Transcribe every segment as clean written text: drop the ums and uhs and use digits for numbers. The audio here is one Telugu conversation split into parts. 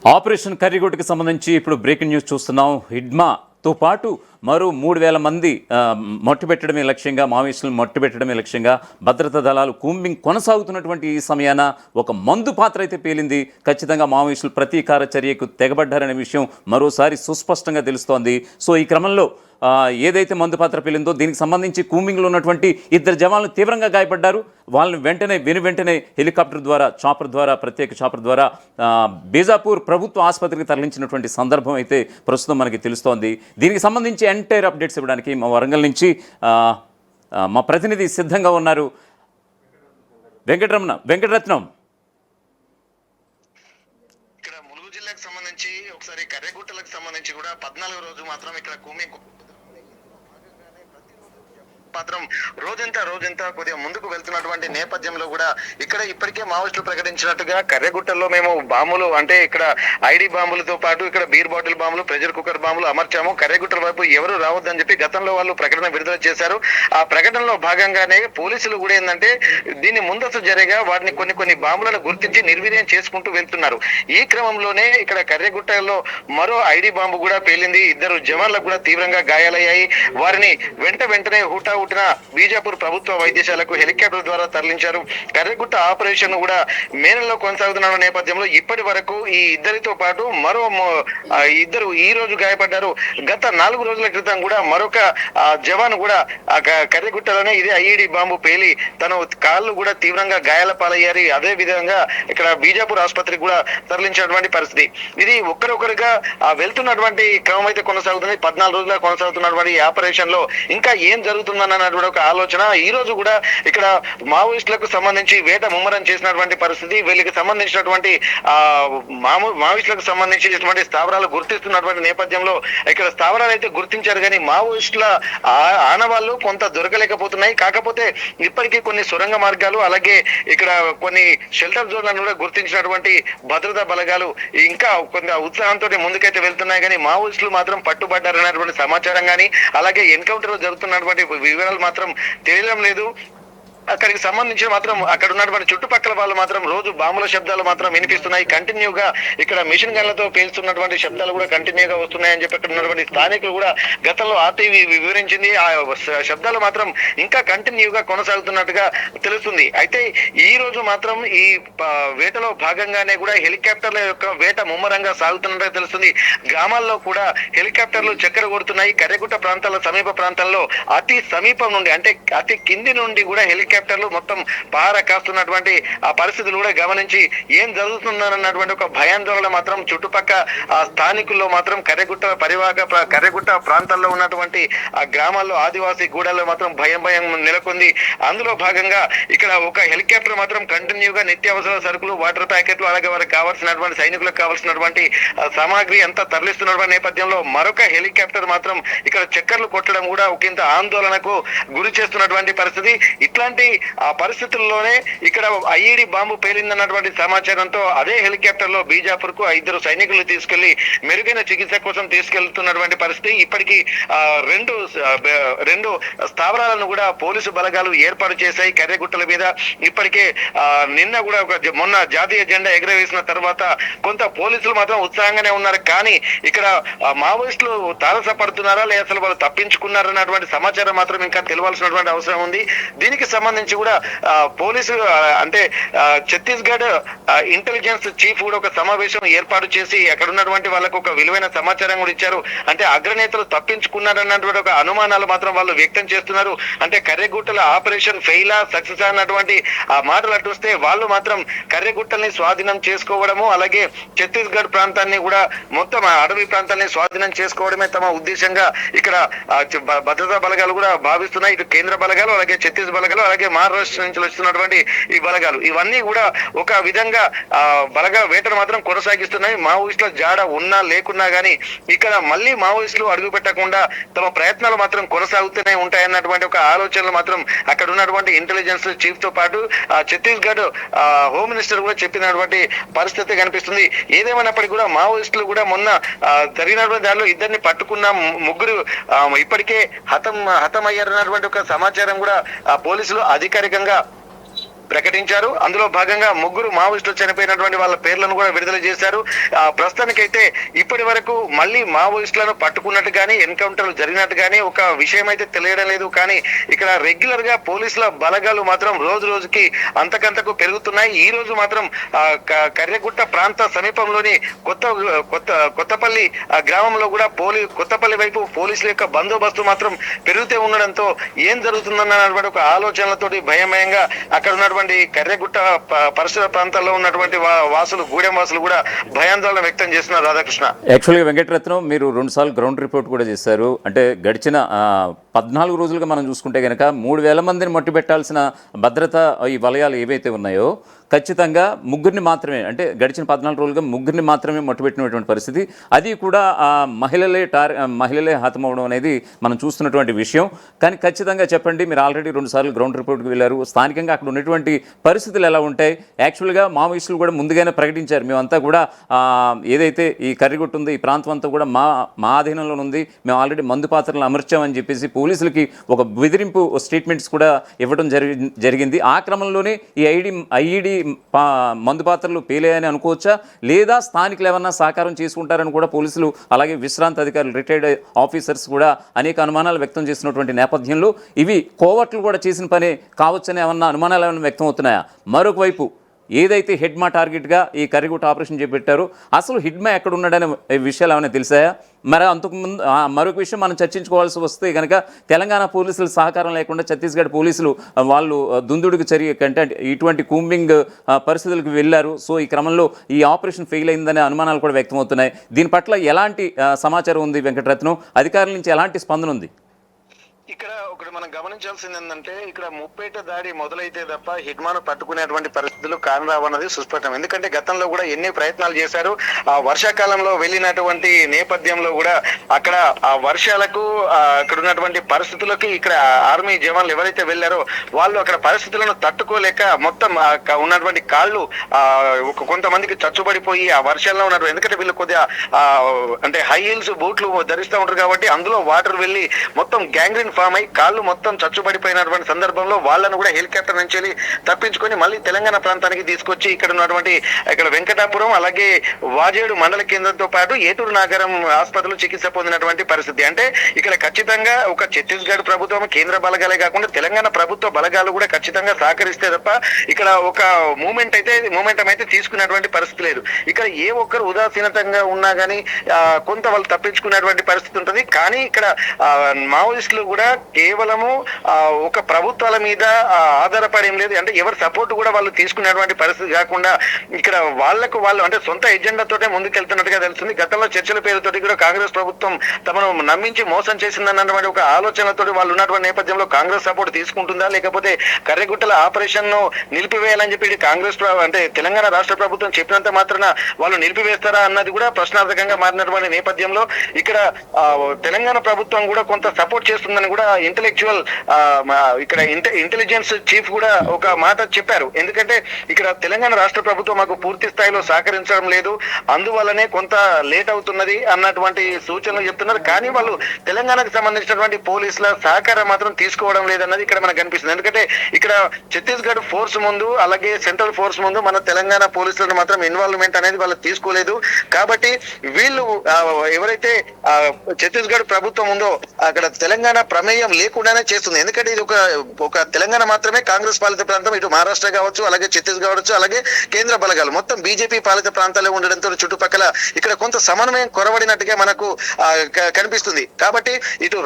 ఆపరేషన్ కర్రిగొట్టుకి సంబంధించి ఇప్పుడు బ్రేకింగ్ న్యూస్ చూస్తున్నాం. హిడ్మాతో పాటు మరో 3,000 మంది మట్టుబెట్టడమే లక్ష్యంగా, మావోయిస్టులను మట్టుబెట్టడమే లక్ష్యంగా భద్రతా దళాలు కూంబింగ్ కొనసాగుతున్నటువంటి ఈ సమయాన ఒక మందు పాత్ర అయితే పేలింది. ఖచ్చితంగా మావోయిస్టులు ప్రతీకార చర్యకు తెగబడ్డారనే విషయం మరోసారి సుస్పష్టంగా తెలుస్తోంది. సో ఈ క్రమంలో ఏదైతే మందు పాత్ర పేలిందో దీనికి సంబంధించి కూంబింగ్లో ఉన్నటువంటి 2 జవాన్లు తీవ్రంగా గాయపడ్డారు. వాళ్ళని వెంటనే హెలికాప్టర్ ద్వారా, ప్రత్యేక చాపర్ ద్వారా బీజాపూర్ ప్రభుత్వ ఆసుపత్రికి తరలించినటువంటి సందర్భం అయితే ప్రస్తుతం మనకి తెలుస్తోంది. దీనికి సంబంధించి ఎంటైర్ అప్డేట్స్ ఇవ్వడానికి మా వరంగల్ నుంచి మా ప్రతినిధి సిద్ధంగా ఉన్నారు. వెంకటరత్నం. ఇక్కడ ములుగు జిల్లాకు సంబంధించి ఒకసారి కర్రెగుట్టలకు సంబంధించి కూడా 14వ రోజు మాత్రం ఇక్కడ మాత్రం రోజంతా కొద్దిగా ముందుకు వెళ్తున్నటువంటి నేపథ్యంలో కూడా ఇక్కడ ఇప్పటికే మావోయిస్టులు ప్రకటించినట్టుగా కర్రెగుట్టల్లో మేము బాంబులు, అంటే ఇక్కడ ఐడి బాంబులతో పాటు ఇక్కడ బీర్ బాటిల్ బాంబులు, ప్రెషర్ కుక్కర్ బాంబులు అమర్చాము, కర్రెగుట్టల వైపు ఎవరు రావద్దని చెప్పి గతంలో వాళ్ళు ప్రకటన విడుదల చేశారు. ఆ ప్రకటనలో భాగంగానే పోలీసులు కూడా ఏంటంటే దీన్ని ముందస్తు జరిగా వాటిని కొన్ని బాంబులను గుర్తించి నిర్వీర్యం చేసుకుంటూ వెళ్తున్నారు. ఈ క్రమంలోనే ఇక్కడ కర్రెగుట్టలో మరో ఐడి బాంబు కూడా పేలింది. 2 జవాన్లకు కూడా తీవ్రంగా గాయాలయ్యాయి. వారిని వెంటనే హుటాహుటిన బీజాపూర్ ప్రభుత్వ వైద్యశాలకు హెలికాప్టర్ ద్వారా తరలించారు. కర్రెగుట్ట ఆపరేషన్ కూడా మేనలో కొనసాగుతున్న నేపథ్యంలో ఇప్పటి వరకు ఈ 2తో పాటు మరో 2 ఈ రోజు గాయపడ్డారు. గత 4 రోజుల క్రితం కూడా మరొక జవాన్ కూడా కర్రెగుట్టలోనే ఇదే ఐఈడి బాంబు పేలి తన కాళ్ళు కూడా తీవ్రంగా గాయాల పాలయ్యారు. అదే విధంగా ఇక్కడ బీజాపూర్ ఆసుపత్రికి కూడా తరలించినటువంటి పరిస్థితి. ఇది ఒక్కరొకరుగా వెళ్తున్నటువంటి క్రమం అయితే కొనసాగుతుంది. 14 రోజులుగా కొనసాగుతున్నటువంటి ఈ ఆపరేషన్ లో ఇంకా ఏం జరుగుతుందన్నటువంటి ఒక ఆలోచన. ఈ రోజు కూడా ఇక్కడ మావోయిస్టులకు సంబంధించి వేట ముమ్మరం చేసినటువంటి పరిస్థితి. వీళ్ళకి సంబంధించినటువంటి మావోయిస్టులకు సంబంధించినటువంటి స్థావరాలు గుర్తిస్తున్నటువంటి నేపథ్యంలో ఇక్కడ స్థావరాలు అయితే గుర్తించారు, కానీ మావోయిస్టుల ఆనవాళ్లు కొంత దొరకలేకపోతున్నాయి. కాకపోతే ఇప్పటికీ కొన్ని సొరంగ మార్గాలు, అలాగే ఇక్కడ కొన్ని షెల్టర్ జోన్లను కూడా గుర్తించినటువంటి భద్రతా బలగాలు ఇంకా కొంత ఉత్సాహంతో ముందుకైతే వెళ్తున్నాయి. కానీ మావోయిస్టులు మాత్రం పట్టుబడ్డారనేటువంటి సమాచారం కానీ, అలాగే ఎన్కౌంటర్ జరుగుతున్నటువంటి వివరాలు మాత్రం తెలియడం లేదు. అక్కడికి సంబంధించి మాత్రం అక్కడ ఉన్నటువంటి చుట్టుపక్కల వాళ్ళు మాత్రం రోజు బాంబుల శబ్దాలు మాత్రం వినిపిస్తున్నాయి. కంటిన్యూగా ఇక్కడ మిషన్ గన్లతో పేల్చుతున్నటువంటి శబ్దాలు కూడా కంటిన్యూగా వస్తున్నాయని చెప్పి అక్కడ ఉన్నటువంటి స్థానికులు కూడా గతంలో ఆర్టీవీ వివరించింది. ఆ శబ్దాలు మాత్రం ఇంకా కంటిన్యూగా కొనసాగుతున్నట్టుగా తెలుస్తుంది. అయితే ఈ రోజు మాత్రం ఈ వేటలో భాగంగానే కూడా హెలికాప్టర్ల యొక్క వేట ముమ్మరంగా సాగుతున్నట్టుగా తెలుస్తుంది. గ్రామాల్లో కూడా హెలికాప్టర్లు చక్కెర కొడుతున్నాయి. కర్రెగుట్ట ప్రాంతాల సమీప ప్రాంతాల్లో అతి సమీపం నుండి, అంటే అతి కింది నుండి కూడా హెలికాప్టర్లు మొత్తం పహారా కాస్తున్నటువంటి ఆ పరిస్థితులు కూడా గమనించి ఏం జరుగుతుందన్నటువంటి ఒక భయాందోళన మాత్రం చుట్టుపక్క స్థానికుల్లో మాత్రం కర్రెగుట్ట ప్రాంతాల్లో ఉన్నటువంటి ఆ గ్రామాల్లో, ఆదివాసీ గూడాల్లో మాత్రం భయం నెలకొంది. అందులో భాగంగా ఇక్కడ ఒక హెలికాప్టర్ మాత్రం కంటిన్యూగా నిత్యావసర సరుకులు, వాటర్ ప్యాకెట్లు, అలాగే వారికి కావాల్సినటువంటి సైనికులకు కావాల్సినటువంటి సామాగ్రి అంతా తరలిస్తున్నటువంటి నేపథ్యంలో మరొక హెలికాప్టర్ మాత్రం ఇక్కడ చక్కర్లు కొట్టడం కూడా ఒకంత ఆందోళనకు గురి చేస్తున్నటువంటి పరిస్థితి. ఇట్లాంటి ఆ పరిస్థితుల్లోనే ఇక్కడ ఐఈడి బాంబు పేలిందన్నటువంటి సమాచారంతో అదే హెలికాప్టర్ లో బీజాపూర్ కు 2 సైనికులు తీసుకెళ్లి మెరుగైన చికిత్స కోసం తీసుకెళ్తున్నటువంటి పరిస్థితి. ఇప్పటికీ రెండు స్థావరాలను కూడా పోలీసు బలగాలు ఏర్పాటు చేశాయి కర్రెగుట్టల మీద. ఇప్పటికే నిన్న కూడా మొన్న జాతీయ జెండా ఎగరవేసిన తర్వాత కొంత పోలీసులు మాత్రం ఉత్సాహంగానే ఉన్నారు. కానీ ఇక్కడ మావోయిస్టులు తారసపడుతున్నారా లేదా అసలు వాళ్ళు తప్పించుకున్నారన్నటువంటి సమాచారం మాత్రం ఇంకా తెలియాల్సినటువంటి అవసరం ఉంది. దీనికి సంబంధించి కూడా పోలీసు, అంటే ఛత్తీస్గఢ్ ఇంటెలిజెన్స్ చీఫ్ కూడా ఒక సమావేశం ఏర్పాటు చేసి అక్కడ ఉన్నటువంటి వాళ్ళకు ఒక విలువైన సమాచారం కూడా ఇచ్చారు. అంటే అగ్రనేతలు తప్పించుకున్నారన్నటువంటి ఒక అనుమానాలు మాత్రం వాళ్ళు వ్యక్తం చేస్తున్నారు. అంటే కర్రెగుట్టల ఆపరేషన్ ఫెయిలా సక్సెస్ అన్నటువంటి ఆ మాటలు అటుస్తే వాళ్ళు మాత్రం కర్రెగుట్టల్ని స్వాధీనం చేసుకోవడము, అలాగే ఛత్తీస్గఢ్ ప్రాంతాన్ని కూడా మొత్తం అడవి ప్రాంతాన్ని స్వాధీనం చేసుకోవడమే తమ ఉద్దేశంగా ఇక్కడ భద్రతా బలగాలు కూడా భావిస్తున్నాయి. ఇటు కేంద్ర బలగాలు, అలాగే ఛత్తీస్ బలగాలు, అలాగే మహారాష్ట్ర నుంచి వస్తున్నటువంటి ఈ బలగాలు ఇవన్నీ కూడా ఒక విధంగా బలగా వేటను మాత్రం కొనసాగిస్తున్నాయి. మావోయిస్టుల జాడ ఉన్నా లేకున్నా గానీ ఇక్కడ మళ్ళీ మావోయిస్టులు అడుగు పెట్టకుండా తమ ప్రయత్నాలు మాత్రం కొనసాగుతూనే ఉంటాయన్నటువంటి ఒక ఆలోచనలు మాత్రం అక్కడ ఉన్నటువంటి ఇంటెలిజెన్స్ చీఫ్ తో పాటు ఛత్తీస్గఢ్ హోమ్ మినిస్టర్ కూడా చెప్పినటువంటి పరిస్థితి కనిపిస్తుంది. ఏదేమైనప్పటికీ కూడా మావోయిస్టులు కూడా మొన్న జరిగినటువంటి దానిలో 2 పట్టుకున్న 3 ఇప్పటికే హతమయ్యారన్నటువంటి ఒక సమాచారం కూడా పోలీసులు అధికారికంగా ప్రకటించారు. అందులో భాగంగా 3 మావోయిస్టులు చనిపోయినటువంటి వాళ్ళ పేర్లను కూడా విడుదల చేశారు. ప్రస్తుతానికైతే ఇప్పటి వరకు మళ్ళీ మావోయిస్టులను పట్టుకున్నట్టు కానీ ఎన్కౌంటర్లు జరిగినట్టు కానీ ఒక విషయం అయితే తెలియడం లేదు. కానీ ఇక్కడ రెగ్యులర్ గా పోలీసుల బలగాలు మాత్రం రోజు రోజుకి అంతకంతకు పెరుగుతున్నాయి. ఈ రోజు మాత్రం కర్రెగుట్ట ప్రాంత సమీపంలోని కొత్తపల్లి గ్రామంలో కూడా కొత్తపల్లి వైపు పోలీసుల యొక్క బందోబస్తు మాత్రం పెరుగుతూ ఉండడంతో ఏం జరుగుతుందన్నటువంటి ఒక ఆలోచనలతోటి భయమయంగా అక్కడ ఉన్నటువంటి కర్రెగుట్ట పరిసర ప్రాంతాల్లో ఉన్నటువంటి గూడెం వాసులు కూడా భయాందోళన వ్యక్తం చేస్తున్నారు. రాధాకృష్ణ, యాక్చువల్గా వెంకటరత్నం మీరు 2 సార్లు గ్రౌండ్ రిపోర్ట్ కూడా చేశారు. అంటే గడిచిన 14 రోజులుగా మనం చూసుకుంటే కనుక 3,000 మందిని మట్టిపెట్టాల్సిన భద్రత ఈ వలయాలు ఏవైతే ఉన్నాయో ఖచ్చితంగా 3 మాత్రమే, అంటే గడిచిన 14 రోజులుగా 3 మాత్రమే మట్టుపెట్టినటువంటి పరిస్థితి. అది కూడా మహిళలే హతమవడం అనేది మనం చూస్తున్నటువంటి విషయం. కానీ ఖచ్చితంగా చెప్పండి, మీరు ఆల్రెడీ 2 సార్లు గ్రౌండ్ రిపోర్ట్కి వెళ్ళారు. స్థానికంగా అక్కడ ఉన్నటువంటి పరిస్థితులు ఎలా ఉంటాయి? యాక్చువల్గా మావోయిస్టులు కూడా ముందుగానే ప్రకటించారు, మేమంతా కూడా ఏదైతే ఈ కర్రిగుట్ట ఉందో ఈ ప్రాంతం అంతా కూడా మా ఆధీనంలో ఉంది, మేము ఆల్రెడీ మందు పాత్రలు అమర్చామని చెప్పేసి పోలీసులకి ఒక బెదిరింపు స్టేట్మెంట్స్ కూడా ఇవ్వడం జరిగింది. ఆ క్రమంలోనే ఈ ఐఈడి మందు పాత్రలు పేలేయని అనుకోవచ్చా, లేదా స్థానికులు ఏమన్నా సహకారం చేసుకుంటారని కూడా పోలీసులు అలాగే విశ్రాంత అధికారులు రిటైర్డ్ ఆఫీసర్స్ కూడా అనేక అనుమానాలు వ్యక్తం చేసినటువంటి నేపథ్యంలో ఇవి కోవట్లు కూడా చేసిన పనే కావచ్చని ఏమన్నా అనుమానాలు ఏమైనా వ్యక్తం అవుతున్నాయా? మరొక వైపు ఏదైతే హిడ్మా టార్గెట్గా ఈ కర్రిగుట్ట ఆపరేషన్ చేపట్టారో అసలు హిడ్మా ఎక్కడ ఉన్నాడనే విషయాలు ఏమైనా తెలిసాయా? మరి అంతకుముందు మరొక విషయం మనం చర్చించుకోవాల్సి వస్తే కనుక తెలంగాణ పోలీసుల సహకారం లేకుండా ఛత్తీస్గఢ్ పోలీసులు వాళ్ళు దుందుడుకు చర్య కంటే ఇటువంటి కూంబింగ్ పరిస్థితులకు వెళ్ళారు. సో ఈ క్రమంలో ఈ ఆపరేషన్ ఫెయిల్ అయిందనే అనుమానాలు కూడా వ్యక్తమవుతున్నాయి. దీని పట్ల ఎలాంటి సమాచారం ఉంది వెంకటరత్నం? అధికారుల నుంచి ఎలాంటి స్పందన ఉంది? ఇక్కడ ఒకటి మనం గమనించాల్సింది ఏంటంటే ఇక్కడ ముప్పేట దాడి మొదలైతే తప్ప హిడ్మాను పట్టుకునేటువంటి పరిస్థితులు కానరావన్నది సుస్పష్టం. ఎందుకంటే గతంలో కూడా ఎన్ని ప్రయత్నాలు చేశారు. ఆ వర్షాకాలంలో వెళ్ళినటువంటి నేపథ్యంలో కూడా అక్కడ ఆ వర్షాలకు అక్కడ ఉన్నటువంటి పరిస్థితులకి ఇక్కడ ఆర్మీ జవాన్లు ఎవరైతే వెళ్ళారో వాళ్ళు అక్కడ పరిస్థితులను తట్టుకోలేక మొత్తం ఉన్నటువంటి కాళ్ళు కొంతమందికి చచ్చుబడిపోయి ఆ వర్షాల్లో ఉన్నటువంటి, ఎందుకంటే వీళ్ళు కొద్దిగా అంటే హై హీల్స్ బూట్లు ధరిస్తూ ఉంటారు కాబట్టి అందులో వాటర్ వెళ్ళి మొత్తం గ్యాంగ్రీన్ ఫామ్ అయి కాళ్ళు మొత్తం చచ్చుబడిపోయినటువంటి సందర్భంలో వాళ్ళను కూడా హెలికాప్టర్ నుంచి వెళ్ళి తప్పించుకొని మళ్ళీ తెలంగాణ ప్రాంతానికి తీసుకొచ్చి ఇక్కడ వెంకటాపురం అలాగే వాజేడు మండల కేంద్రంతో పాటు ఏటూరు నాగరం ఆసుపత్రిలో చికిత్స పొందినటువంటి పరిస్థితి. అంటే ఇక్కడ ఖచ్చితంగా ఒక ఛత్తీస్గఢ్ ప్రభుత్వం కేంద్ర బలగాలే కాకుండా తెలంగాణ ప్రభుత్వ బలగాలు కూడా ఖచ్చితంగా సహకరిస్తే తప్ప ఇక్కడ ఒక మూమెంటం అయితే తీసుకున్నటువంటి పరిస్థితి లేదు. ఇక్కడ ఏ ఒక్కరు ఉదాసీనతంగా ఉన్నా కానీ కొంత వాళ్ళు తప్పించుకునేటువంటి పరిస్థితి ఉంటుంది. కానీ ఇక్కడ మావోయిస్టులు కూడా కేవలము ఒక ప్రభుత్వాల మీద ఆధారపడేం లేదు. అంటే ఎవరి సపోర్ట్ కూడా వాళ్ళు తీసుకునేటువంటి పరిస్థితి కాకుండా ఇక్కడ వాళ్ళు అంటే సొంత ఎజెండాతోటే ముందుకెళ్తున్నట్టుగా తెలుస్తుంది. గతంలో చర్చల పేరుతోటి కూడా కాంగ్రెస్ ప్రభుత్వం తమను నమ్మించి మోసం చేసిందన్నటువంటి ఒక ఆలోచనలతోటి వాళ్ళు ఉన్నటువంటి నేపథ్యంలో కాంగ్రెస్ సపోర్ట్ తీసుకుంటుందా, లేకపోతే కర్రెగుట్టల ఆపరేషన్ ను నిలిపివేయాలని చెప్పి కాంగ్రెస్ అంటే తెలంగాణ రాష్ట్ర ప్రభుత్వం చెప్పినంత మాత్రాన వాళ్ళు నిలిపివేస్తారా అన్నది కూడా ప్రశ్నార్థకంగా మారినటువంటి నేపథ్యంలో ఇక్కడ తెలంగాణ ప్రభుత్వం కూడా కొంత సపోర్ట్ చేస్తుందని కూడా ఇంటెలిజెన్స్ చీఫ్ కూడా ఒక మాట చెప్పారు. ఎందుకంటే ఇక్కడ తెలంగాణ రాష్ట్ర ప్రభుత్వం మాకు పూర్తి స్థాయిలో సహకరించడం లేదు, అందువల్లనే కొంత లేట్ అవుతున్నది అన్నటువంటి సూచనలు చెప్తున్నారు. కానీ వాళ్ళు తెలంగాణకు సంబంధించినటువంటి పోలీసుల సహకారం మాత్రం తీసుకోవడం లేదన్నది ఇక్కడ మనకు కనిపిస్తుంది. ఎందుకంటే ఇక్కడ ఛత్తీస్గఢ్ ఫోర్స్ ముందు అలాగే సెంట్రల్ ఫోర్స్ ముందు మన తెలంగాణ పోలీసులను మాత్రం ఇన్వాల్వ్మెంట్ అనేది వాళ్ళు తీసుకోలేదు. కాబట్టి వీళ్ళు ఎవరైతే ఛత్తీస్గఢ్ ప్రభుత్వం ఉందో అక్కడ తెలంగాణ ప్రమేయం లేకుండానే చేస్తుంది. ఎందుకంటే ఇది ఒక తెలంగాణ మాత్రమే కాంగ్రెస్ పాలిత ప్రాంతం, ఇటు మహారాష్ట్ర కావచ్చు అలాగే ఛత్తీస్గఢ్ కావచ్చు అలాగే కేంద్ర బలగాలు మొత్తం బీజేపీ పాలిత ప్రాంతాల్లో ఉండడంతో చుట్టుపక్కల ఇక్కడ కొంత సమన్వయం కొరవడినట్టుగా మనకు కనిపిస్తుంది. కాబట్టి ఇటు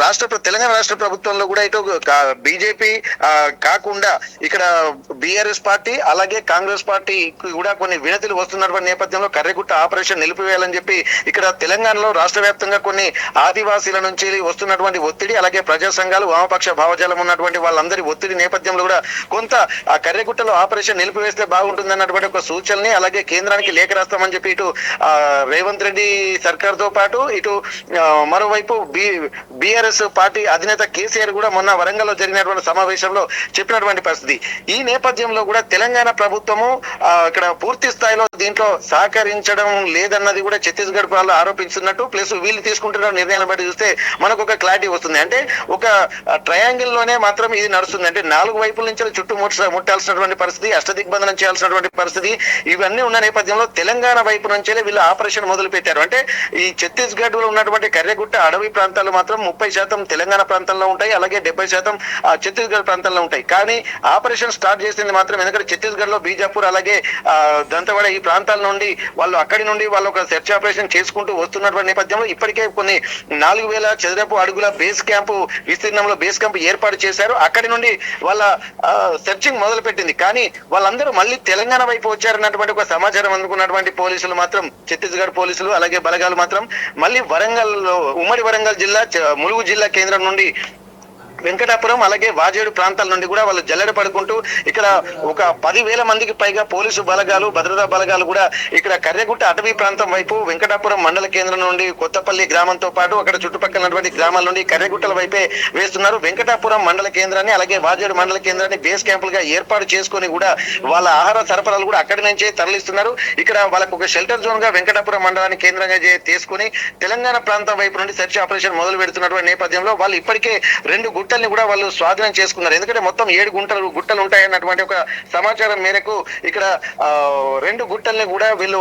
తెలంగాణ రాష్ట్ర ప్రభుత్వంలో కూడా ఇటు బీజేపీ కాకుండా ఇక్కడ బీఆర్ఎస్ పార్టీ అలాగే కాంగ్రెస్ పార్టీ కూడా కొన్ని వినతులు వస్తున్నటువంటి నేపథ్యంలో కర్రెగుట్ట ఆపరేషన్ నిలిపివేయాలని చెప్పి ఇక్కడ తెలంగాణలో రాష్ట్ర వ్యాప్తంగా కొన్ని ఆదివాసీల నుంచి వస్తున్నటువంటి ఒత్తిడి అలాగే ప్రజా సంఘాలు వామపక్ష భావజాలం ఉన్నటువంటి వాళ్ళందరి ఒత్తిడి నేపథ్యంలో కూడా కొంత ఆ కర్రెగుట్టలో ఆపరేషన్ నిలిపివేస్తే బాగుంటుంది అన్నటువంటి ఒక సూచనని అలాగే కేంద్రానికి లేఖ రాస్తామని చెప్పి ఇటు రేవంత్ రెడ్డి సర్కార్ తో పాటు ఇటు మరోవైపు బీఆర్ఎస్ పార్టీ అధినేత కేసీఆర్ కూడా మొన్న వరంగల్లో జరిగినటువంటి సమావేశంలో చెప్పినటువంటి పరిస్థితి. ఈ నేపథ్యంలో కూడా తెలంగాణ ప్రభుత్వము ఇక్కడ పూర్తి స్థాయిలో దీంట్లో సహకరించడం లేదన్నది కూడా ఛత్తీస్గఢ్ వాళ్ళు ఆరోపిస్తున్నట్టు ప్లస్ వీళ్ళు తీసుకుంటున్న నిర్ణయాలను బట్టి చూస్తే మనకు ఒక క్లారిటీ వస్తుంది. అంటే ఒక ట్రయాంగిల్ లోనే మాత్రం ఇది నడుస్తుంది. అంటే 4 వైపుల నుంచి చుట్టూ ముట్టాల్సినటువంటి పరిస్థితి, అష్టదిగ్బంధనం చేయాల్సినటువంటి పరిస్థితి ఇవన్నీ ఉన్న నేపథ్యంలో తెలంగాణ వైపు నుంచే వీళ్ళు ఆపరేషన్ మొదలు పెట్టారు. అంటే ఈ ఛత్తీస్గఢ్ లో ఉన్నటువంటి కర్రెగుట్ట అడవి ప్రాంతాలు మాత్రం 30% తెలంగాణ ప్రాంతంలో ఉంటాయి, అలాగే 70% ఛత్తీస్గఢ్ ప్రాంతంలో ఉంటాయి. కానీ ఆపరేషన్ స్టార్ట్ చేసింది మాత్రం ఎందుకంటే ఛత్తీస్గఢ్ లో బీజాపూర్ అలాగే దంతవాడ ఈ ప్రాంతాల నుండి వాళ్ళు అక్కడి నుండి వాళ్ళు ఒక సెర్చ్ ఆపరేషన్ చేసుకుంటూ వస్తున్నటువంటి నేపథ్యంలో ఇప్పటికే కొన్ని 4000 చదరపు అడుగుల బేస్ క్యాంపు విస్తీర్ణంలో బేస్ క్యాంప్ ఏర్పాటు చేశారు. అక్కడి నుండి వాళ్ళ సెర్చింగ్ మొదలు పెట్టింది. కానీ వాళ్ళందరూ మళ్ళీ తెలంగాణ వైపు వచ్చారన్నటువంటి ఒక సమాచారం అందుకున్నటువంటి పోలీసులు మాత్రం, ఛత్తీస్గఢ్ పోలీసులు అలాగే బలగాలు మాత్రం మళ్ళీ ఉమ్మడి వరంగల్ జిల్లా ములుగు జిల్లా కేంద్రం నుండి వెంకటాపురం అలాగే వాజేడు ప్రాంతాల నుండి కూడా వాళ్ళు జల్లెడ పడుకుంటూ ఇక్కడ ఒక 10,000 మందికి పైగా పోలీసు బలగాలు భద్రతా బలగాలు కూడా ఇక్కడ కర్రెగుట్ట అటవీ ప్రాంతం వైపు వెంకటాపురం మండల కేంద్రం నుండి కొత్తపల్లి గ్రామంతో పాటు అక్కడ చుట్టుపక్కల గ్రామాల నుండి కర్రెగుట్టల వైపే వేస్తున్నారు. వెంకటాపురం మండల కేంద్రాన్ని అలాగే వాజేడు మండల కేంద్రాన్ని బేస్ క్యాంపులుగా ఏర్పాటు చేసుకొని కూడా వాళ్ళ ఆహార సరఫరాలు కూడా అక్కడి నుంచే తరలిస్తున్నారు. ఇక్కడ వాళ్ళకు ఒక షెల్టర్ జోన్ గా వెంకటాపురం మండలాన్ని కేంద్రంగా తీసుకుని తెలంగాణ ప్రాంతం వైపు నుండి సెర్చ్ ఆపరేషన్ మొదలు పెడుతున్నటువంటి నేపథ్యంలో వాళ్ళు ఇప్పటికే 2 గుట్టల్ని కూడా వాళ్ళు స్వాధీనం చేసుకున్నారు. ఎందుకంటే మొత్తం 7 గుట్టలు ఉంటాయన్నటువంటి ఒక సమాచారం మేరకు ఇక్కడ 2 గుట్టల్ని కూడా వీళ్ళు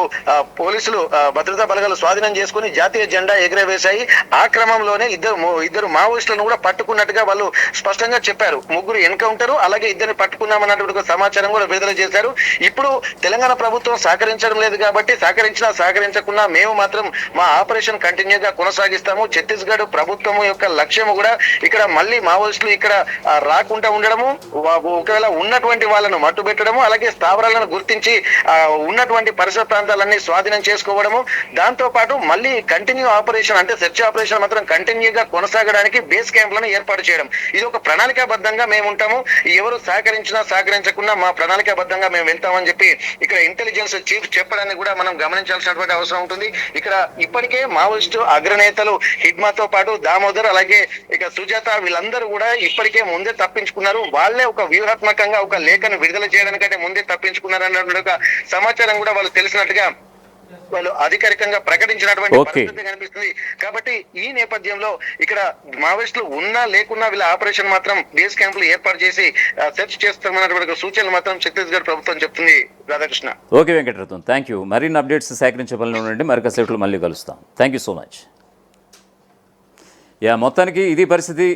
పోలీసులు భద్రతా బలగాలు స్వాధీనం చేసుకుని జాతీయ జెండా ఎగురవేశాయి. ఆ క్రమంలోనే ఇద్దరు మావోయిస్టులను కూడా పట్టుకున్నట్టుగా వాళ్ళు స్పష్టంగా చెప్పారు. 3 ఎన్కౌంటర్ అలాగే 2 పట్టుకున్నామన్నటువంటి ఒక సమాచారం కూడా విడుదల చేశారు. ఇప్పుడు తెలంగాణ ప్రభుత్వం సహకరించడం లేదు కాబట్టి సహకరించకున్నా మేము మాత్రం మా ఆపరేషన్ కంటిన్యూగా కొనసాగిస్తాము. ఛత్తీస్గఢ్ ప్రభుత్వం యొక్క లక్ష్యము కూడా ఇక్కడ మళ్ళీ మావోయిస్టులు ఇక్కడ రాకుండా ఉండడము, ఒకవేళ ఉన్నటువంటి వాళ్ళను మట్టుబెట్టడము, అలాగే స్థావరాలను గుర్తించి ఉన్నటువంటి పరిసర ప్రాంతాలన్నీ స్వాధీనం చేసుకోవడము, దాంతో పాటు మళ్ళీ కంటిన్యూ ఆపరేషన్ అంటే సెర్చ్ ఆపరేషన్ మాత్రం కంటిన్యూగా కొనసాగడానికి బేస్ క్యాంపులను ఏర్పాటు చేయడం. ఇది ఒక ప్రణాళికాబద్ధంగా మేము ఉంటాము. ఎవరు సహకరించకున్నా మా ప్రణాళికాబద్ధంగా మేము వెళ్తామని చెప్పి ఇక్కడ ఇంటెలిజెన్స్ చీఫ్ చెప్పడాన్ని కూడా మనం గమనించాల్సినటువంటి అవసరం ఉంటుంది. ఇక్కడ ఇప్పటికే మావోయిస్టు అగ్రనేతలు హిడ్మాతో పాటు దామోదర్ అలాగే ఇక సుజాత వీళ్ళందరూ కూడా ఇప్పటికే ముందే తప్పించుకున్నారు. వాళ్ళే ఒక వ్యూహాత్మకంగా ఒక లేఖను విడుదల చేయడానికంటే ముందే తప్పించుకున్నారు అన్నటువంటి ఒక సమాచారం కూడా వాళ్ళు తెలిసినట్టుగా వాళ్ళు అధికారికంగా ప్రకటించినటువంటి పరిస్థితి కనిపిస్తుంది. కాబట్టి ఈ నేపథ్యంలో ఇక్కడ మావోయిస్టులు ఉన్నా లేకున్నా వీళ్ళ ఆపరేషన్ మాత్రం బేస్ క్యాంపులు ఏర్పాటు చేసి సెర్చ్ చేస్తామన్నటువంటి సూచనలు మాత్రం ఛత్తీస్గఢ్ ప్రభుత్వం చెప్తుంది. Radhakrishna. Okay Venkataratnam, thank you. మరిన్ని అప్డేట్స్ సేకరించే పనులు ఉండండి. మరికొద్దిసేపట్లో మళ్ళీ కలుస్తాం. Thank you so much. మొత్తానికి ఇది పరిస్థితి.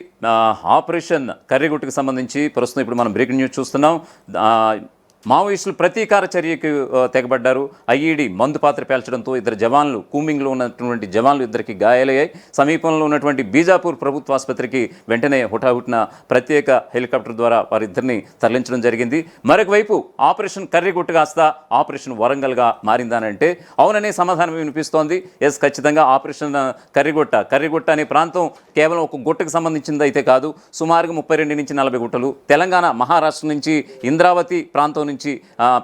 ఆపరేషన్ కర్రెగుట్టకు సంబంధించి ప్రస్తుతం ఇప్పుడు మనం బ్రేకింగ్ న్యూస్ చూస్తున్నాం. మావోయిస్టులు ప్రతీకార చర్యకు తెగబడ్డారు. ఐఈడి మందు పాత్ర పేల్చడంతో 2 జవాన్లు, కూంబింగ్లో ఉన్నటువంటి జవాన్లు 2కి గాయాలయ్యాయి. సమీపంలో ఉన్నటువంటి బీజాపూర్ ప్రభుత్వ ఆసుపత్రికి వెంటనే హుటాహుటిన ప్రత్యేక హెలికాప్టర్ ద్వారా వారిద్దరిని తరలించడం జరిగింది. మరొక వైపు ఆపరేషన్ కర్రెగుట్ట కాస్త ఆపరేషన్ వరంగల్గా మారిందానంటే అవుననే సమాధానం వినిపిస్తోంది. ఎస్, ఖచ్చితంగా ఆపరేషన్ కర్రెగుట్ట అనే ప్రాంతం కేవలం ఒక గుట్టకు సంబంధించింది అయితే కాదు. సుమారుగా 32 నుంచి 40 గుట్టలు తెలంగాణ మహారాష్ట్ర నుంచి ఇంద్రావతి ప్రాంతం నుంచి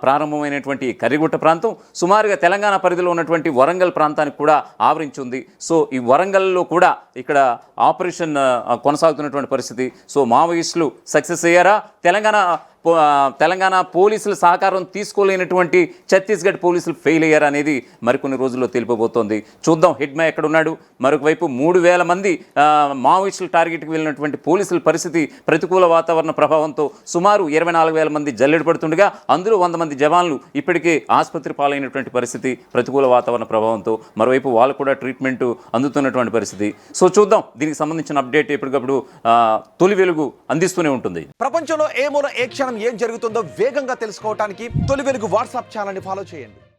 ప్రారంభమైనటువంటి కర్రెగుట్ట ప్రాంతం సుమారుగా తెలంగాణ పరిధిలో ఉన్నటువంటి వరంగల్ ప్రాంతానికి కూడా ఆవరించి ఉంది. సో ఈ వరంగల్లో కూడా ఇక్కడ ఆపరేషన్ కొనసాగుతున్నటువంటి పరిస్థితి. సో మావోయిస్టులు సక్సెస్ అయ్యారా? తెలంగాణ పోలీసుల సహకారం తీసుకోలేనటువంటి ఛత్తీస్గఢ్ పోలీసులు ఫెయిల్ అయ్యారు అనేది మరికొన్ని రోజుల్లో తెలిపబోతోంది. చూద్దాం హిడ్మా ఎక్కడున్నాడు. మరొక వైపు 3,000 మంది మావోయిస్టుల టార్గెట్కి వెళ్ళినటువంటి పోలీసుల పరిస్థితి ప్రతికూల వాతావరణ ప్రభావంతో సుమారు 24,000 మంది జల్లెడ పడుతుండగా అందులో 100 మంది జవాన్లు ఇప్పటికే ఆసుపత్రి పాలైనటువంటి పరిస్థితి ప్రతికూల వాతావరణ ప్రభావంతో. మరోవైపు వాళ్ళు కూడా ట్రీట్మెంట్ అందుతున్నటువంటి పరిస్థితి. సో చూద్దాం, దీనికి సంబంధించిన అప్డేట్ ఎప్పటికప్పుడు తొలి వెలుగు అందిస్తూనే ఉంటుంది. ప్రపంచంలో ఏ మూల ఏ క్షణం ఏం జరుగుతుందో వేగంగా తెలుసుకోవడానికి తొలి వెలుగు వాట్సాప్ ఛానల్ని ఫాలో చేయండి.